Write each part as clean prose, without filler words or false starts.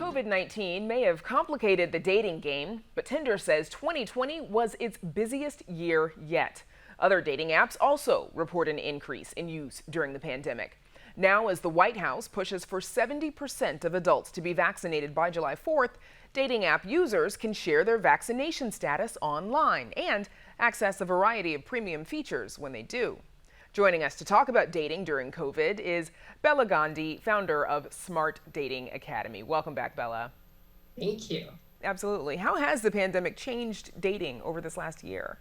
COVID-19 may have complicated the dating game, but Tinder says 2020 was its busiest year yet. Other dating apps also report an increase in use during the pandemic. Now, as the White House pushes for 70% of adults to be vaccinated by July 4th, dating app users can share their vaccination status online and access a variety of premium features when they do. Joining us to talk about dating during COVID is Bella Gandhi, founder of Smart Dating Academy. Welcome back, Bella. Thank you. Absolutely. How has the pandemic changed dating over this last year?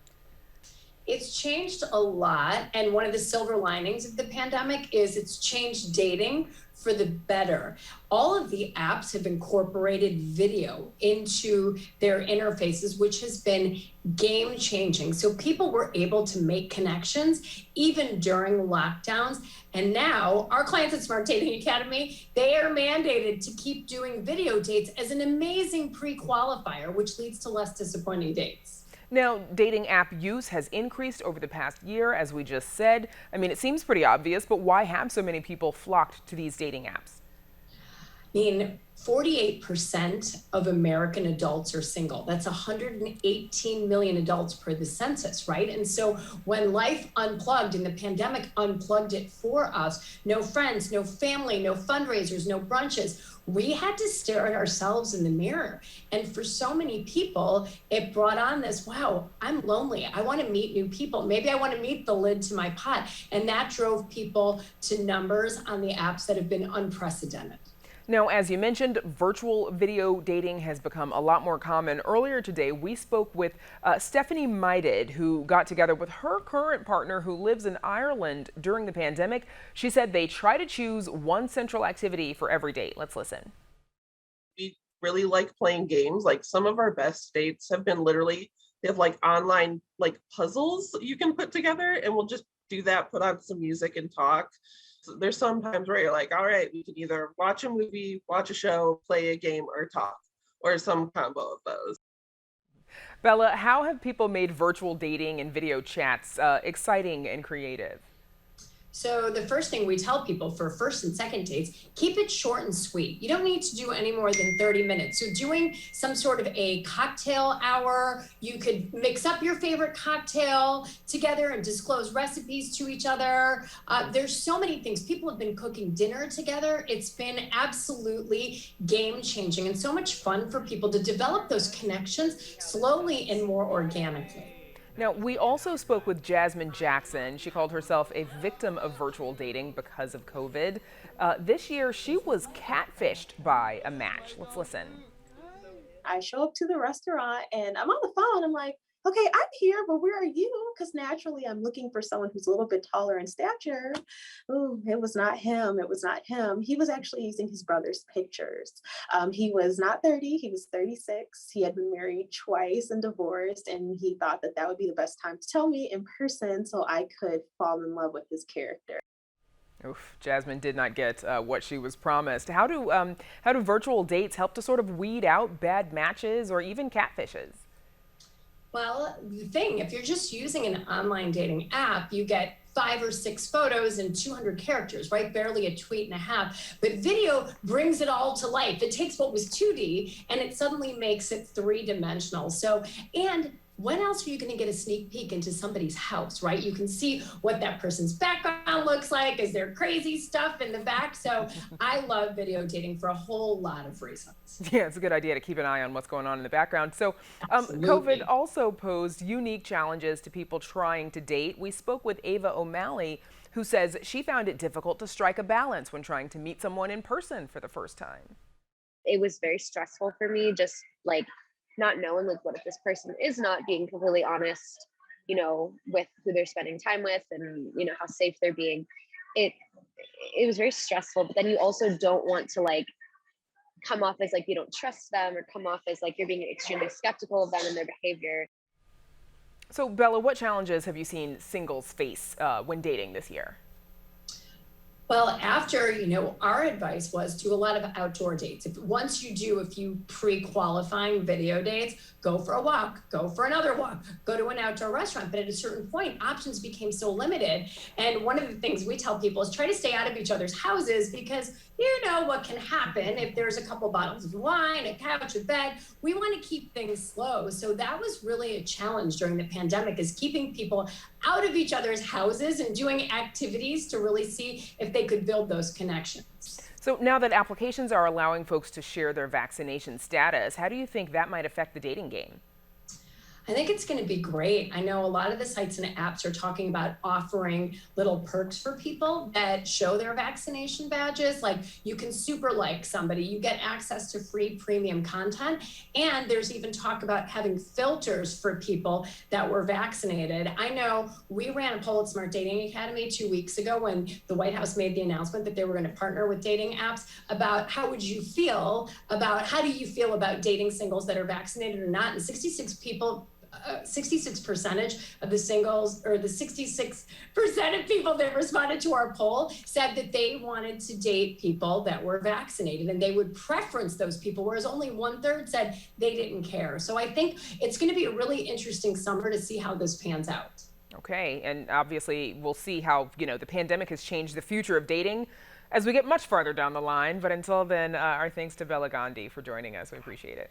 It's changed a lot, and one of the silver linings of the pandemic is it's changed dating for the better. All of the apps have incorporated video into their interfaces, which has been game changing. So people were able to make connections even during lockdowns. And now our clients at Smart Dating Academy, they are mandated to keep doing video dates as an amazing pre-qualifier, which leads to less disappointing dates. Now, dating app use has increased over the past year, as we just said. I mean, it seems pretty obvious, but why have so many people flocked to these dating apps? I mean, 48% of American adults are single. That's 118 million adults per the census, right? And so when life unplugged and the pandemic unplugged it for us, no friends, no family, no fundraisers, no brunches, we had to stare at ourselves in the mirror. And for so many people, it brought on this, wow, I'm lonely. I want to meet new people. Maybe I want to meet the lid to my pot. And that drove people to numbers on the apps that have been unprecedented. Now, as you mentioned, virtual video dating has become a lot more common. Earlier today, we spoke with Stephanie Myded, who got together with her current partner who lives in Ireland during the pandemic. She said they try to choose one central activity for every date. Let's listen. We really like playing games. Like some of our best dates have been literally, they have like online like puzzles you can put together, and we'll just do that, put on some music and talk. There's some times where you're like, all right, we can either watch a movie, watch a show, play a game, or talk, or some combo of those. Bella, how have people made virtual dating and video chats exciting and creative? So the first thing we tell people for first and second dates, keep it short and sweet. You don't need to do any more than 30 minutes. So doing some sort of a cocktail hour, you could mix up your favorite cocktail together and disclose recipes to each other. There's so many things. People have been cooking dinner together. It's been absolutely game changing and so much fun for people to develop those connections slowly and more organically. Now, we also spoke with Jasmine Jackson. She called herself a victim of virtual dating because of COVID. This year, she was catfished by a match. Let's listen. I show up to the restaurant and I'm on the phone. I'm like, okay, I'm here, but where are you? Because naturally I'm looking for someone who's a little bit taller in stature. Ooh, it was not him. It was not him. He was actually using his brother's pictures. He was not 30. He was 36. He had been married twice and divorced. And he thought that that would be the best time to tell me in person so I could fall in love with his character. Oof, Jasmine did not get what she was promised. How do virtual dates help to sort of weed out bad matches or even catfishes? Well, the thing, if you're just using an online dating app, you get 5 or 6 photos and 200 characters, right? Barely a tweet and a half. But video brings it all to life. It takes what was 2D and it suddenly makes it 3-dimensional. So, and when else are you going to get a sneak peek into somebody's house, right? You can see what that person's background looks like. Is there crazy stuff in the back? So I love video dating for a whole lot of reasons. Yeah, it's a good idea to keep an eye on what's going on in the background. So Absolutely. COVID also posed unique challenges to people trying to date. We spoke with Ava O'Malley, who says she found it difficult to strike a balance when trying to meet someone in person for the first time. It was very stressful for me, just like not knowing like what if this person is not being completely honest, with who they're spending time with and how safe they're being. It was very stressful, but then you also don't want to like come off as like you don't trust them or come off as like you're being extremely skeptical of them and their behavior. So Bella, what challenges have you seen singles face when dating this year? Well, after, our advice was do a lot of outdoor dates. Once you do a few pre-qualifying video dates, go for a walk, go for another walk, go to an outdoor restaurant. But at a certain point, options became so limited. And one of the things we tell people is try to stay out of each other's houses because you know what can happen if there's a couple bottles of wine, a couch, a bed. We want to keep things slow. So that was really a challenge during the pandemic, is keeping people out of each other's houses and doing activities to really see if they could build those connections. So now that applications are allowing folks to share their vaccination status, how do you think that might affect the dating game? I think it's going to be great. I know a lot of the sites and apps are talking about offering little perks for people that show their vaccination badges. Like, you can super like somebody, you get access to free premium content. And there's even talk about having filters for people that were vaccinated. I know we ran a poll at Smart Dating Academy 2 weeks ago when the White House made the announcement that they were going to partner with dating apps about how do you feel about dating singles that are vaccinated or not. And 66% of the singles, or the 66% of people that responded to our poll, said that they wanted to date people that were vaccinated and they would preference those people, whereas only 1/3 said they didn't care. So I think it's going to be a really interesting summer to see how this pans out. Okay, and obviously we'll see how, the pandemic has changed the future of dating as we get much farther down the line. But until then, our thanks to Bella Gandhi for joining us. We appreciate it.